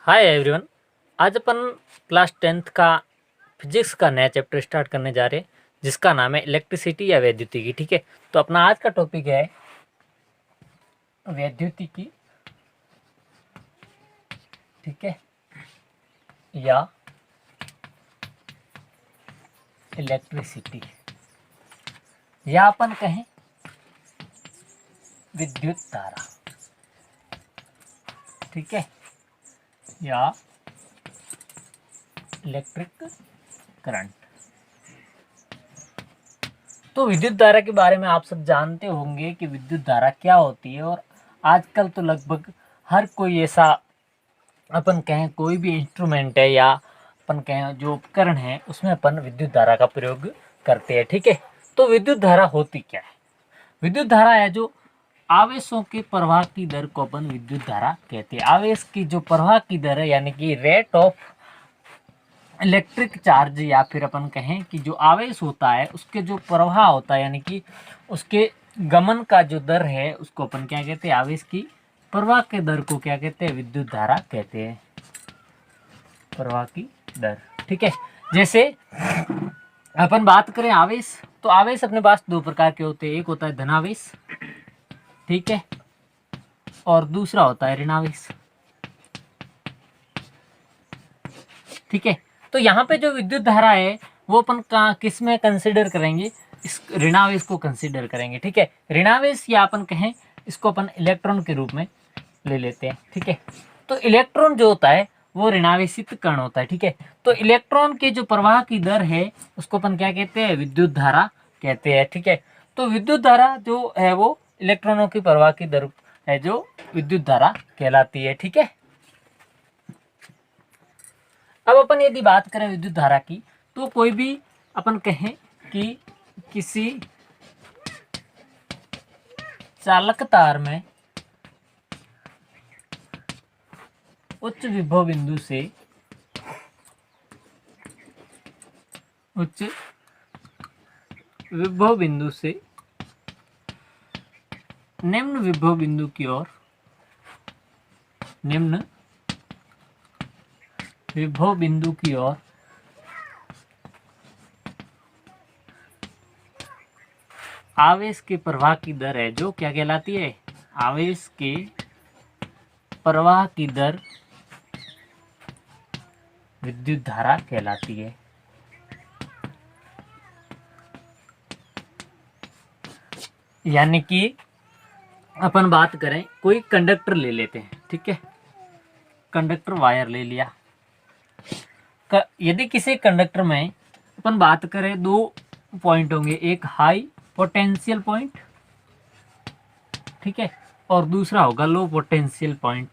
Hi everyone. आज अपन class 10th का physics का नया चैप्टर स्टार्ट करने जा रहे हैं जिसका नाम है इलेक्ट्रिसिटी या वैद्युतिकी। ठीक है, तो अपना आज का टॉपिक है वैद्युतिकी, ठीक है, या इलेक्ट्रिसिटी, या अपन कहें विद्युत धारा, ठीक है, या इलेक्ट्रिक करंट। तो विद्युत धारा के बारे में आप सब जानते होंगे कि विद्युत धारा क्या होती है, और आजकल तो लगभग हर कोई ऐसा अपन कहें कोई भी इंस्ट्रूमेंट है या अपन कहें जो उपकरण है उसमें अपन विद्युत धारा का प्रयोग करते हैं। ठीक है, तो विद्युत धारा होती क्या है? विद्युत धारा है जो आवेशों के प्रवाह की दर को अपन विद्युत धारा कहते हैं। आवेश की जो प्रवाह की दर है यानी कि रेट ऑफ इलेक्ट्रिक चार्ज, या फिर अपन कहें कि जो आवेश होता है उसके जो प्रवाह होता है यानी कि उसके गमन का जो दर है उसको अपन क्या कहते हैं? आवेश की प्रवाह के दर को क्या कहते हैं? विद्युत धारा कहते हैं, प्रवाह की दर। ठीक है, जैसे अपन बात करें आवेश, तो आवेश अपने पास दो प्रकार के होते हैं। एक होता है धनावेश, ठीक है, और दूसरा होता है ऋणावेश। ठीक है, तो यहाँ पे जो विद्युत धारा है वो अपन किस में कंसिडर करेंगे? इस ऋणावेश को कंसिडर करेंगे। ठीक है, ऋणावेश या अपन कहें इसको अपन इलेक्ट्रॉन के रूप में ले लेते हैं। ठीक है, तो इलेक्ट्रॉन जो होता है वो ऋणावेशित कण होता है। ठीक है, तो इलेक्ट्रॉन के जो प्रवाह की दर है उसको अपन क्या कहते हैं? विद्युत धारा कहते हैं। ठीक है, तो विद्युत धारा जो है वो इलेक्ट्रॉनों की प्रवाह की दर है जो विद्युत धारा कहलाती है। ठीक है, अब अपन यदि बात करें विद्युत धारा की, तो कोई भी अपन कहें कि किसी चालक तार में उच्च विभव बिंदु से निम्न विभव बिंदु की ओर आवेश के प्रवाह की दर है जो क्या कहलाती है? आवेश के प्रवाह की दर विद्युत धारा कहलाती है। यानी कि अपन बात करें, कोई कंडक्टर ले लेते हैं। ठीक है, कंडक्टर वायर ले लिया। यदि किसी कंडक्टर में अपन बात करें दो पॉइंट होंगे, एक हाई पोटेंशियल पॉइंट, ठीक है, और दूसरा होगा low potential point.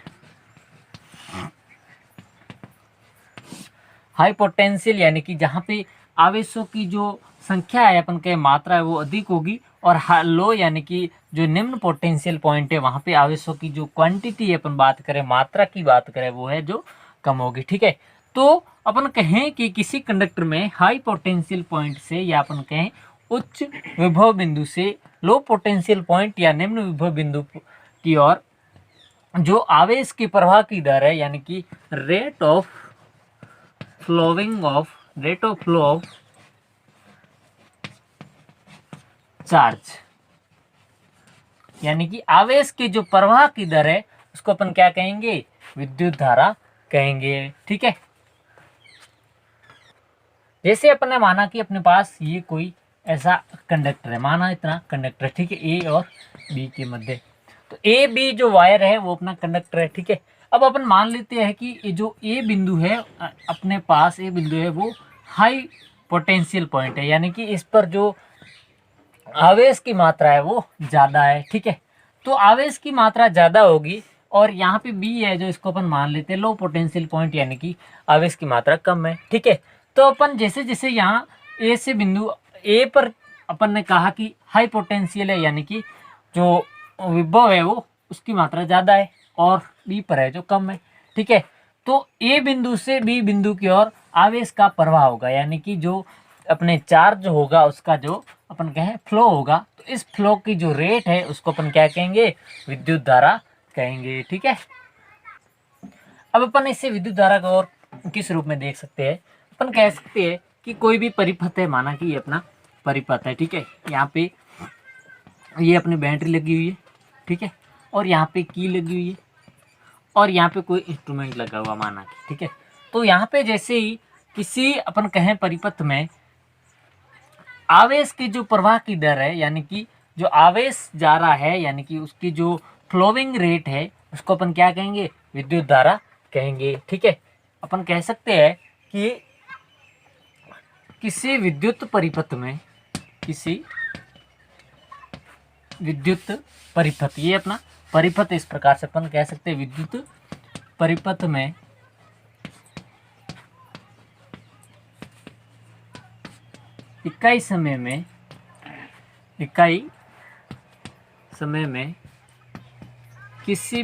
High potential यानी कि जहाँ पे आवेशों की जो संख्या है अपन के मात्रा है वो अधिक होगी, और लो यानी कि जो निम्न पोटेंशियल पॉइंट है वहाँ पे आवेशों की जो क्वांटिटी है अपन बात करें, मात्रा की बात करें, वो है जो कम होगी। ठीक है, तो अपन कहें कि किसी कंडक्टर में हाई पोटेंशियल पॉइंट से, या अपन कहें उच्च विभव बिंदु से लो पोटेंशियल पॉइंट या निम्न विभव बिंदु की ओर जो आवेश की प्रवाह की दर है यानी कि rate of flow of charge, यानी कि आवेश की जो प्रवाह की दर है उसको अपन क्या कहेंगे? विद्युत धारा कहेंगे। ठीक है, जैसे अपन ने माना कि अपने पास ये कोई ऐसा कंडक्टर है, माना इतना कंडक्टर, ठीक है, ए और बी के मध्य। तो ए बी जो वायर है वो अपना कंडक्टर है। ठीक है, अब अपन मान लेते हैं कि ये जो ए बिंदु है अपने पास, ए बिंदु है वो हाई पोटेंशियल पॉइंट है, यानी कि इस पर जो आवेश की मात्रा है वो ज़्यादा है। ठीक है, तो आवेश की मात्रा ज़्यादा होगी, और यहाँ पे बी है जो इसको अपन मान लेते हैं लो पोटेंशियल पॉइंट, यानी कि आवेश की मात्रा कम है। ठीक है, तो अपन जैसे जैसे यहाँ ए से बिंदु ए पर अपन ने कहा कि हाई पोटेंशियल है, यानी कि जो विभव है वो उसकी मात्रा ज़्यादा है, और बी पर है जो कम है। ठीक है, तो ए बिंदु से बी बिंदु की ओर आवेश का प्रवाह होगा, यानी कि जो अपने चार्ज होगा उसका जो अपन कहें फ्लो होगा, तो इस फ्लो की जो रेट है उसको अपन क्या कहेंगे? विद्युत धारा कहेंगे। ठीक है, अब अपन इसे विद्युत धारा को और किस रूप में देख सकते हैं, अपन कह सकते हैं कि कोई भी परिपथ है, माना कि ये अपना परिपथ है, ठीक है, यहाँ पे ये अपनी बैटरी लगी हुई है, ठीक है, और यहाँ पे की लगी हुई है, और यहाँ पे कोई इंस्ट्रूमेंट लगा हुआ माना कि, ठीक है। तो यहाँ पे जैसे ही किसी अपन कहें परिपथ में आवेश की जो प्रवाह की दर है, यानी कि जो आवेश जा रहा है, यानी कि उसकी जो फ्लोइंग रेट है, उसको अपन क्या कहेंगे, विद्युत धारा कहेंगे, ठीक है। अपन कह सकते हैं कि किसी विद्युत परिपथ में, किसी विद्युत परिपथ, ये अपना परिपथ इस प्रकार से अपन कह सकते हैं, विद्युत परिपथ में इकाई समय में किसी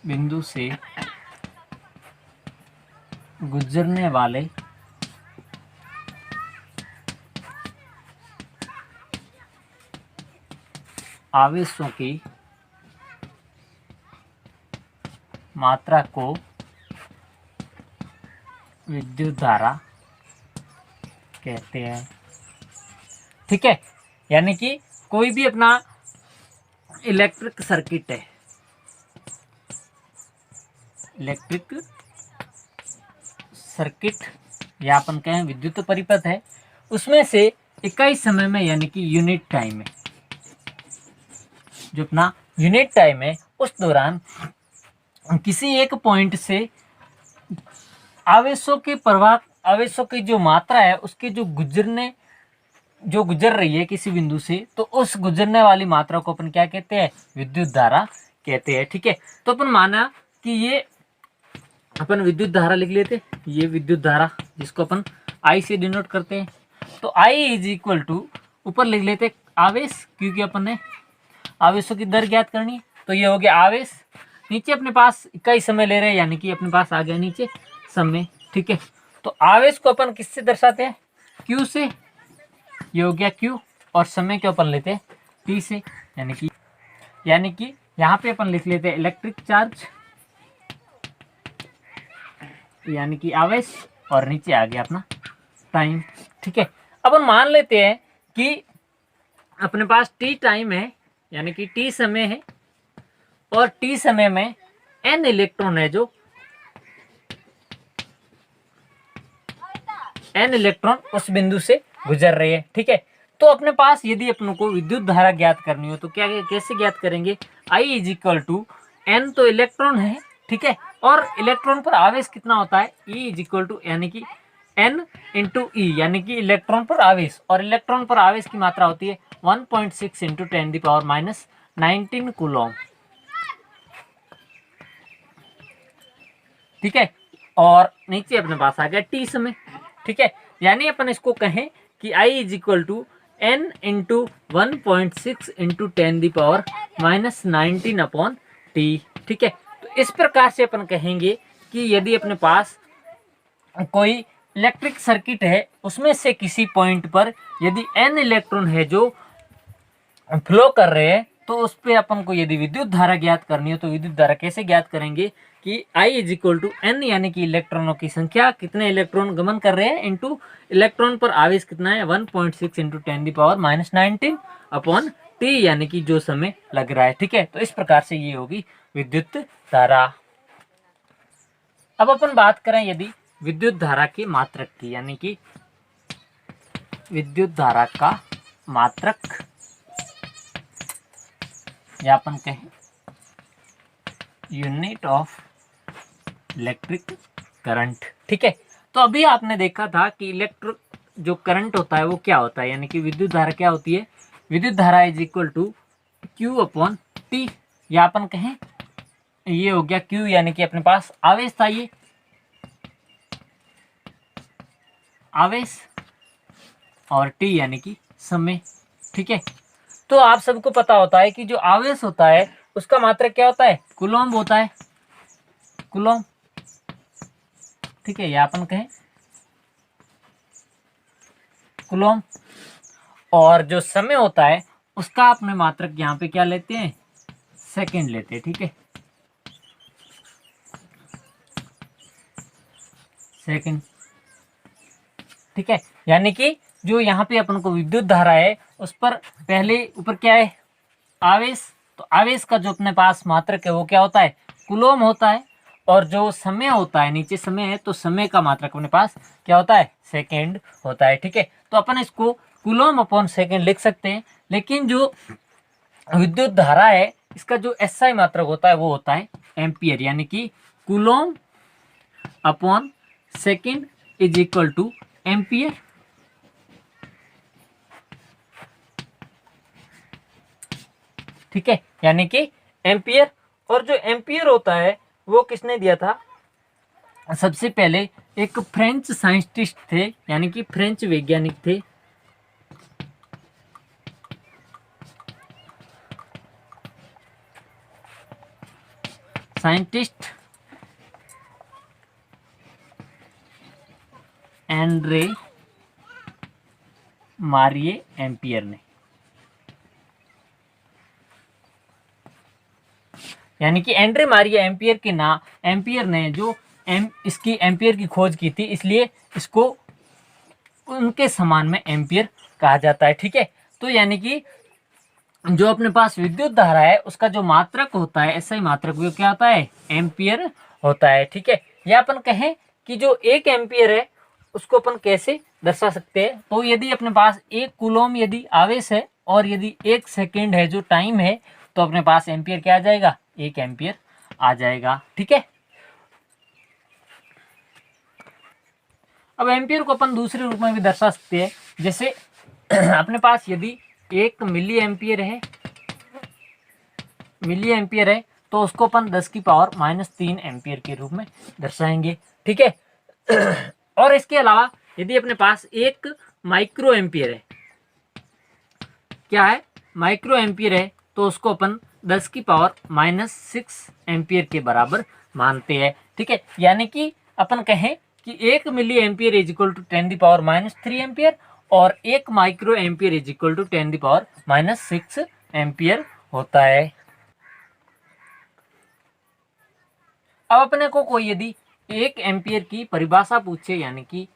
बिंदु से गुजरने वाले आवेशों की मात्रा को विद्युत धारा कहते हैं, ठीक है। यानी कि कोई भी अपना इलेक्ट्रिक सर्किट है, इलेक्ट्रिक सर्किट या अपन कहें विद्युत परिपथ है, उसमें से इकाई समय में, यानी कि यूनिट टाइम में, जो अपना यूनिट टाइम है, उस दौरान किसी एक पॉइंट से आवेशों के प्रवाह, आवेशों की जो मात्रा है, उसके जो गुजर रही है किसी बिंदु से, तो उस गुजरने वाली मात्रा को अपन क्या कहते हैं, विद्युत धारा कहते हैं, ठीक है। तो अपन माना कि ये अपन विद्युत धारा लिख लेते, ये विद्युत धारा जिसको अपन आई से डिनोट करते हैं, तो आई इज इक्वल टू, ऊपर लिख लेते आवेश, क्योंकि अपन ने आवेशों की दर ज्ञात करनी है, तो ये हो गया आवेश। नीचे अपने पास इकाई समय ले रहे हैं, यानी कि अपने पास आ गया नीचे समय, ठीक है। तो आवेश को अपन किससे दर्शाते हैं, क्यू से, ये हो गया क्यू, और समय को अपन लेते हैं टी से, यानी कि यहाँ पे अपन लिख लेते हैं इलेक्ट्रिक चार्ज, यानी कि आवेश, और नीचे आ गया अपना टाइम, ठीक है। अपन मान लेते हैं कि अपने पास टी टाइम है, यानी कि टी समय है, और टी समय में n इलेक्ट्रॉन है, जो n इलेक्ट्रॉन उस बिंदु से गुजर रहे हैं, ठीक है। तो अपने पास यदि अपनों को विद्युत धारा ज्ञात करनी हो तो क्या कैसे ज्ञात करेंगे, I is equal to N, तो इलेक्ट्रॉन है, ठीक है, और इलेक्ट्रॉन पर आवेश कितना होता है, E इज इक्वल टू, यानी कि N इंटू ई, यानी कि इलेक्ट्रॉन पर आवेश, और इलेक्ट्रॉन पर आवेश की मात्रा होती है 1.6 इंटू 10⁻⁻19 कूलम, ठीक है। और नीचे अपने पास आ गया टी समय, ठीक है। यानी अपन इसको कहें कि I is equal to n into 1.6 into 10⁻⁻19 upon T, ठीक है। तो इस प्रकार से अपन कहेंगे कि यदि अपने पास कोई इलेक्ट्रिक सर्किट है, उसमें से किसी पॉइंट पर यदि n इलेक्ट्रॉन है जो फ्लो कर रहे हैं, तो उस पर अपन को यदि विद्युत धारा ज्ञात करनी हो, तो विद्युत धारा कैसे ज्ञात करेंगे कि I is equal to N, यानी कि इलेक्ट्रॉनों की संख्या, कितने इलेक्ट्रॉन गमन कर रहे हैं, इंटू इलेक्ट्रॉन पर आवेश कितना है 1.6 इंटू 10⁻⁻19 अपॉन टी, यानी कि जो समय लग रहा है, ठीक है। तो इस प्रकार से ये होगी विद्युत धारा। अब अपन बात करें यदि विद्युत धारा की मात्रक की, यानी कि विद्युत धारा का मात्रक, या अपन कहें यूनिट ऑफ इलेक्ट्रिक करंट, ठीक है। तो अभी आपने देखा था कि इलेक्ट्रिक जो करंट होता है वो क्या होता है, यानी कि विद्युत धारा क्या होती है, विद्युत धारा is equal to Q upon T, या अपन कहें ये हो गया क्यू, यानी कि अपने पास आवेश था, ये आवेश, और टी यानी कि समय, ठीक है। तो आप सबको पता होता है कि जो आवेश होता है उसका मात्रक क्या होता है, कूलम्ब होता है, कूलम्ब, ठीक है, या अपन कहें कूलम्ब। और जो समय होता है उसका अपने मात्रक यहाँ पे क्या लेते हैं, सेकंड लेते हैं, ठीक है, सेकंड, ठीक है। यानी कि जो यहाँ पे अपन को विद्युत धारा है उस पर पहले ऊपर क्या है, आवेश, तो आवेश का जो अपने पास मात्रक है वो क्या होता है, कूलम होता है, और जो समय होता है, नीचे समय है तो समय का मात्रक अपने पास क्या होता है, सेकंड होता है, ठीक है। तो अपन इसको कूलम अपॉन सेकंड लिख सकते हैं, लेकिन जो विद्युत धारा है इसका जो एसआई मात्रक होता है वो होता है एम्पियर, यानी कि coulomb upon second is equal two ampere, ठीक है, यानी कि एम्पियर। और जो एम्पियर होता है वो किसने दिया था, सबसे पहले एक फ्रेंच साइंटिस्ट थे, यानी कि फ्रेंच वैज्ञानिक थे, साइंटिस्ट एंड्रे मारिए एम्पियर ने, यानी कि एंड्रे मारिया एम्पियर के एम्पियर ने जो इसकी एम्पियर की खोज की थी, इसलिए इसको उनके समान में एम्पियर कहा जाता है, ठीक है। तो यानी कि जो अपने पास विद्युत धारा है उसका जो मात्रक होता है, एसआई मात्रक, वो क्या होता है, एम्पियर होता है, ठीक है। या अपन कहें कि जो एक एम्पियर है उसको अपन कैसे दर्शा सकते हैं, तो यदि अपने पास एक कूलम यदि आवेश है और यदि 1 सेकेंड है जो टाइम है, तो अपने पास एम्पियर क्या आ जाएगा, 1 एम्पियर आ जाएगा, ठीक है। अब एम्पियर को अपन दूसरे रूप में भी दर्शा सकते हैं, जैसे अपने पास यदि 1 मिली एम्पियर है तो उसको अपन 10 की पावर -3 एम्पियर के रूप में दर्शाएंगे, ठीक है। और इसके अलावा यदि अपने पास 1 माइक्रो एम्पियर है, क्या है, माइक्रो एम्पियर है, तो उसको अपन 10 की पावर -6 एम्पियर के बराबर मानते हैं, ठीक है। यानी कि अपन कहें कि 1 milli ampere is equal to 10 की पावर -3 एम्पियर और 1 micro ampere is equal to 10 की पावर -6 एम्पियर होता है। अब अपने को कोई यदि 1 एम्पियर की परिभाषा पूछे, यानी कि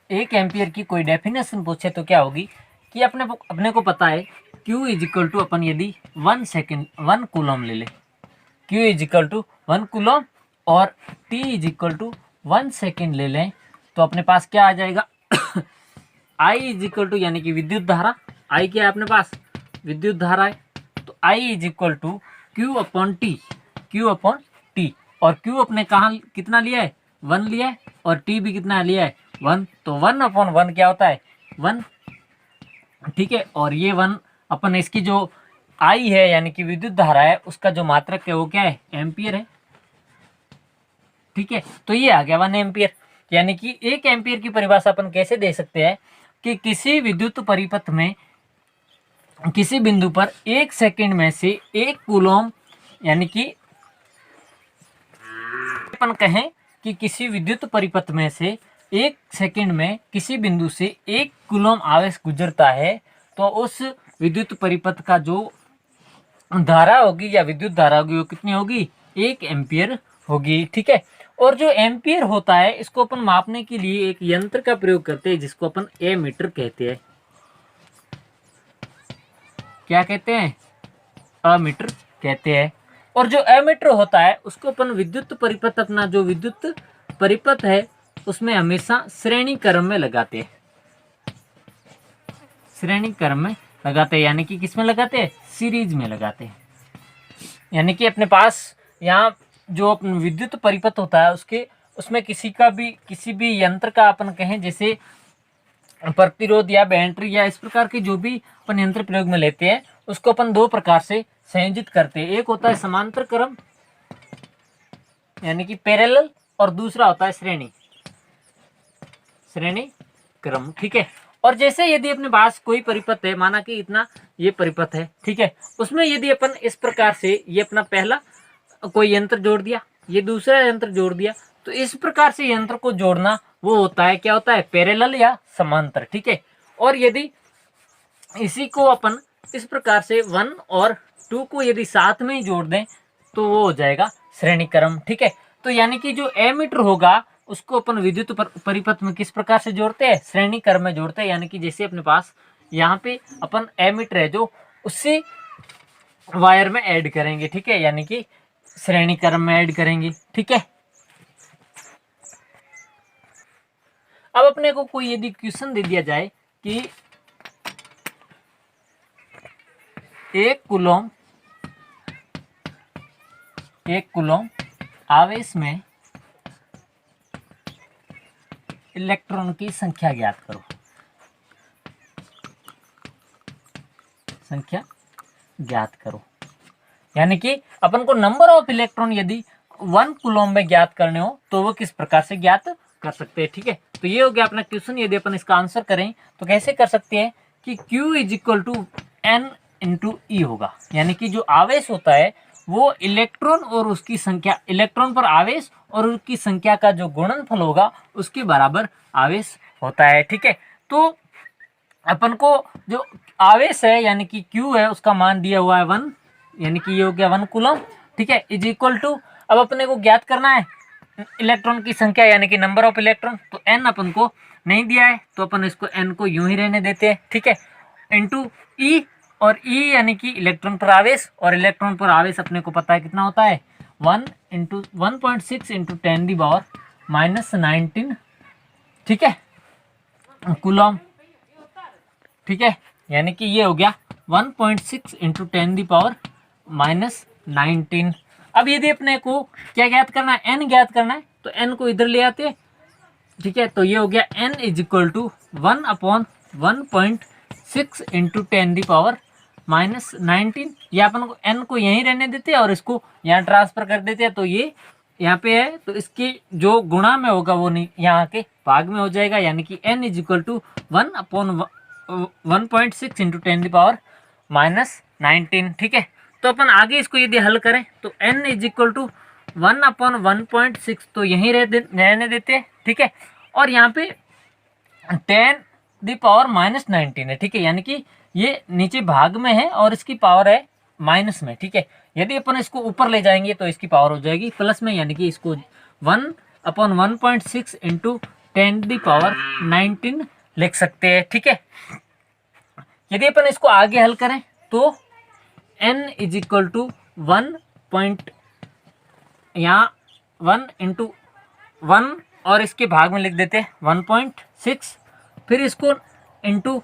1 एम्पियर की कोई डेफिनेशन पूछे, तो क्या होगी कि अपने को पता है Q इज इक्वल टू, अपन यदि 1 कूलम ले ले, Q is equal to 1 coulomb और T is equal to 1 second ले लें, तो अपने पास क्या आ जाएगा I इज इक्वल टू, यानी कि विद्युत धारा, I क्या है अपने पास, विद्युत धारा है, तो I is equal to Q upon T, और Q अपने कहाँ कितना लिया है, 1 लिया है, और T भी कितना लिया है, 1, तो 1 अपॉन 1 क्या होता है, 1, ठीक है। और ये 1 अपन इसकी जो I है, यानी कि विद्युत धारा है, उसका जो मात्रक है वो क्या है, एम्पियर है, ठीक है। तो ये आ गया 1 एम्पियर। यानी कि 1 एम्पियर की परिभाषा अपन कैसे दे सकते हैं कि किसी विद्युत परिपथ में किसी बिंदु पर 1 सेकंड में से 1 कूलम, यानी कि अपन कहें कि किसी विद्युत परिपथ में से 1 सेकंड में किसी बिंदु से 1 कूलम आवेश गुजरता है, तो उस विद्युत परिपथ का जो धारा होगी या विद्युत धारा होगी वो कितनी होगी, 1 एम्पियर होगी, ठीक है। और जो एम्पियर होता है इसको अपन मापने के लिए एक यंत्र का प्रयोग करते हैं जिसको अपन एमीटर कहते हैं। क्या कहते हैं, अमीटर कहते हैं। और जो एमीटर होता है उसको अपन विद्युत परिपथ, अपना जो विद्युत परिपथ है उसमें हमेशा श्रेणी क्रम में लगाते हैं, श्रेणी क्रम में लगाते हैं, यानी कि किस में लगाते हैं, सीरीज में लगाते हैं। यानी कि अपने पास यहाँ जो विद्युत परिपथ होता है उसमें किसी भी यंत्र का अपन कहें, जैसे प्रतिरोध या बैटरी या इस प्रकार के जो भी अपन यंत्र प्रयोग में लेते हैं, उसको अपन 2 प्रकार से संयोजित करते हैं। एक होता है समांतर क्रम, यानी कि पैरेलल, और दूसरा होता है श्रेणी क्रम, ठीक है। और जैसे यदि अपने पास कोई परिपथ है, माना कि इतना ये परिपथ है, ठीक है, उसमें यदि अपन इस प्रकार से ये अपना पहला कोई यंत्र जोड़ दिया, ये दूसरा यंत्र जोड़ दिया, तो इस प्रकार से यंत्र को जोड़ना वो होता है, क्या होता है, पैरेलल या समांतर, ठीक है। और यदि इसी को अपन इस प्रकार से 1 और 2 को यदि साथ में ही जोड़ दें तो वो हो जाएगा श्रेणी क्रम। ठीक है, तो यानी कि जो एमीटर होगा उसको अपन विद्युत परिपथ में किस प्रकार से जोड़ते हैं, श्रेणी क्रम में जोड़ते हैं। यानी कि जैसे अपने पास यहाँ पे अपन एमीटर है जो उसी वायर में ऐड करेंगे। ठीक है, यानी कि श्रेणी क्रम में ऐड करेंगे। ठीक है, अब अपने को कोई यदि क्वेश्चन दे दिया जाए कि 1 कूलम आवेश में इलेक्ट्रॉन की संख्या ज्ञात करो, संख्या ज्ञात करो। यानी कि अपन को नंबर ऑफ इलेक्ट्रॉन यदि 1 कूलम में ज्ञात करने हो तो वो किस प्रकार से ज्ञात कर सकते हैं। ठीक है, तो ये हो गया अपना क्वेश्चन। यदि अपन इसका आंसर करें तो कैसे कर सकते हैं कि Q is to N into E होगा। यानी कि जो आवेश होता है वो इलेक्ट्रॉन और उसकी संख्या, इलेक्ट्रॉन पर आवेश और उसकी संख्या का जो गुणनफल होगा उसके बराबर आवेश होता है। ठीक है, तो अपन को जो आवेश है यानी कि Q है उसका मान दिया हुआ है 1, यानी कि ये हो गया 1 कूलम। ठीक है, इज इक्वल टू, अब अपने को ज्ञात करना है इलेक्ट्रॉन की संख्या यानी कि नंबर ऑफ इलेक्ट्रॉन, तो n अपन को नहीं दिया है तो अपन इसको n को यूं ही रहने देते हैं। ठीक है, इंटू E, और E यानी कि इलेक्ट्रॉन पर आवेश, और इलेक्ट्रॉन पर आवेश अपने को पता है कितना होता है 1.6 इंटू 10⁻⁻19। ठीक है, कूलम। ठीक है, यानी कि ये हो गया 1.6 इंटू 10⁻⁻19। अब यदि अपने को क्या ज्ञात करना है, n ज्ञात करना है, तो n को इधर ले आते हैं। ठीक है, तो ये हो गया n is equal to 1/1.6 into 10⁻⁻19। या अपन को n को यहीं रहने देते हैं और इसको यहाँ ट्रांसफर कर देते हैं, तो ये यहाँ पे है तो इसके जो गुणा में होगा वो नहीं यहाँ के भाग में हो जाएगा। यानी कि n is equal to 1/1.6 into 10⁻⁻19। ठीक है, तो अपन आगे इसको यदि हल करें तो n इज इक्वल टू 1/1.6 तो यहीं रहने देते हैं। ठीक है, और यहाँ पे 10⁻⁻19 है। ठीक है, यानी कि ये नीचे भाग में है और इसकी पावर है माइनस में। ठीक है, यदि अपन इसको ऊपर ले जाएंगे तो इसकी पावर हो जाएगी प्लस में, यानी कि इसको 1/1.6 इंटू 10⁻19 लिख सकते हैं। ठीक है, यदि अपन इसको आगे हल करें तो n is equal to 1 into 1 और इसके भाग में लिख देते हैं 1.6, फिर इसको इंटू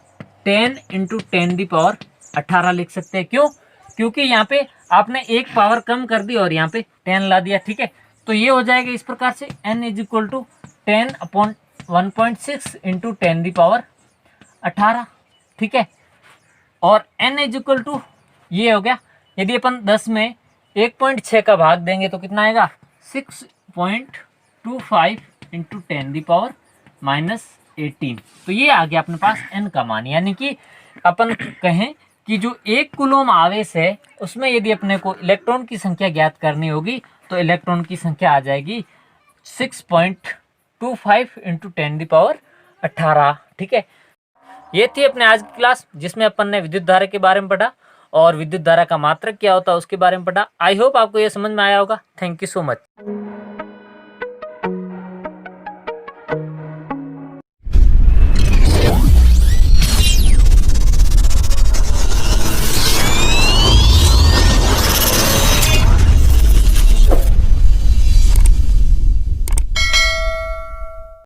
10 इंटू 10⁻18 लिख सकते हैं। क्यों? क्योंकि यहाँ पे आपने एक पावर कम कर दी और यहाँ पे 10 ला दिया। ठीक है, तो ये हो जाएगा इस प्रकार से n is equal to 10/1.6 into 10⁻18। ठीक है, और n इज इक्वल टू ये हो गया, यदि अपन 10 में 1.6 का भाग देंगे तो कितना आएगा 6.25 इंटू 10⁻⁻18। तो ये आ गया अपने पास n का मान। यानी कि अपन कहें कि जो 1 कूलम आवेश है उसमें यदि अपने को इलेक्ट्रॉन की संख्या ज्ञात करनी होगी तो इलेक्ट्रॉन की संख्या आ जाएगी 6.25 इंटू 10⁻18। ठीक है, ये थी अपने आज की क्लास जिसमें अपन ने विद्युत धारा के बारे में पढ़ा और विद्युत धारा का मात्रक क्या होता है उसके बारे में पढ़ा। आई होप आपको ये समझ में आया होगा। Thank you so much.